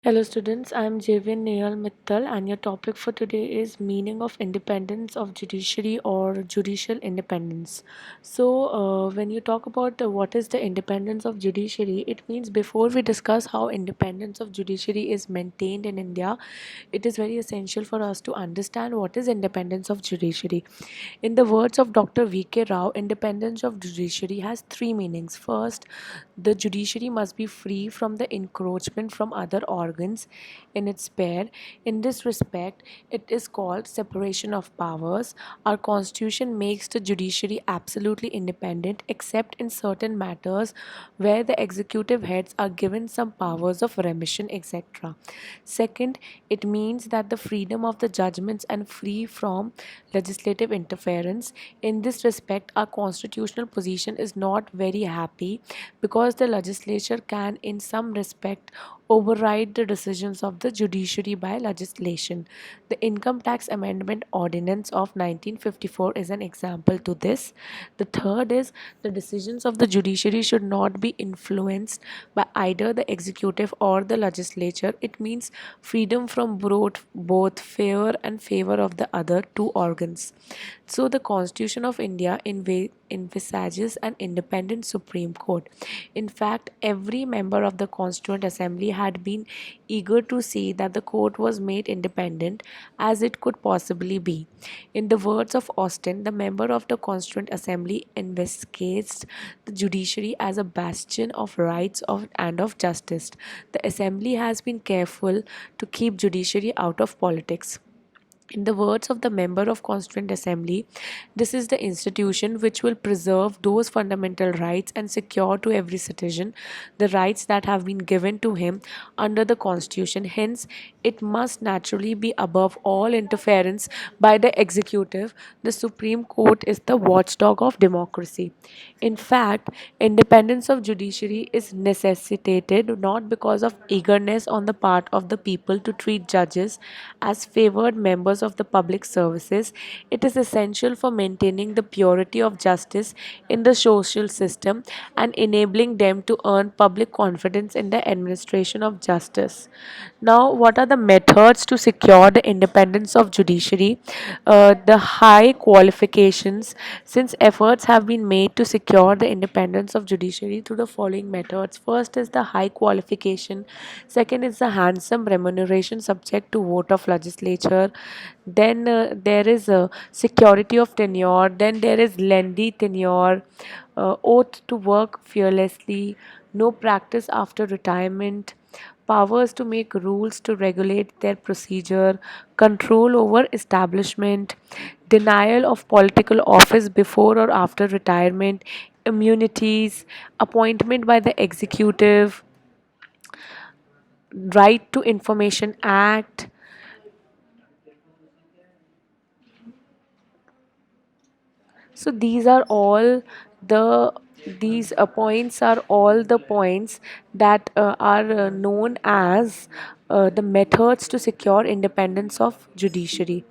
Hello students, I am Javin Nehal Mittal and your topic for today is meaning of independence of judiciary or judicial independence. When you talk about what is the independence of judiciary, it means before we discuss how independence of judiciary is maintained in India, it is very essential for us to understand what is independence of judiciary. In the words of Dr. V.K. Rao, independence of judiciary has three meanings. First, the judiciary must be free from the encroachment from other organs in its pair. In this respect, it is called separation of powers. Our constitution makes the judiciary absolutely independent except in certain matters where the executive heads are given some powers of remission, etc. Second, it means that the freedom of the judgments and free from legislative interference. In this respect, our constitutional position is not very happy because the legislature can, in some respect, override the decisions of the judiciary by legislation. The Income Tax Amendment Ordinance of 1954 is an example to this. The third is the decisions of the judiciary should not be influenced by either the executive or the legislature. It means freedom from both favor and favor of the other two organs. So, the Constitution of India envisages an independent Supreme Court. In fact, every member of the Constituent Assembly had been eager to see that the court was made independent as it could possibly be. In the words of Austin, the member of the Constituent Assembly investigates the judiciary as a bastion of and of justice. The Assembly has been careful to keep judiciary out of politics. In the words of the member of Constituent Assembly, this is the institution which will preserve those fundamental rights and secure to every citizen the rights that have been given to him under the Constitution. Hence, it must naturally be above all interference by the executive. The Supreme Court is the watchdog of democracy. In fact, independence of judiciary is necessitated not because of eagerness on the part of the people to treat judges as favored members of the public services. It is essential for maintaining the purity of justice in the social system and enabling them to earn public confidence in the administration of justice. Now, what are the methods to secure the independence of judiciary? The high qualifications, since efforts have been made to secure the independence of judiciary through the following methods. First is the high qualification. Second is the handsome remuneration subject to vote of legislature. Then there is a security of tenure. Then there is lengthy tenure, oath to work fearlessly, no practice after retirement, powers to make rules to regulate their procedure, control over establishment, denial of political office before or after retirement, immunities, appointment by the executive, right to information act. So the these points are all the points that are known as the methods to secure independence of judiciary.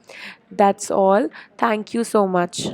That's all. Thank you so much.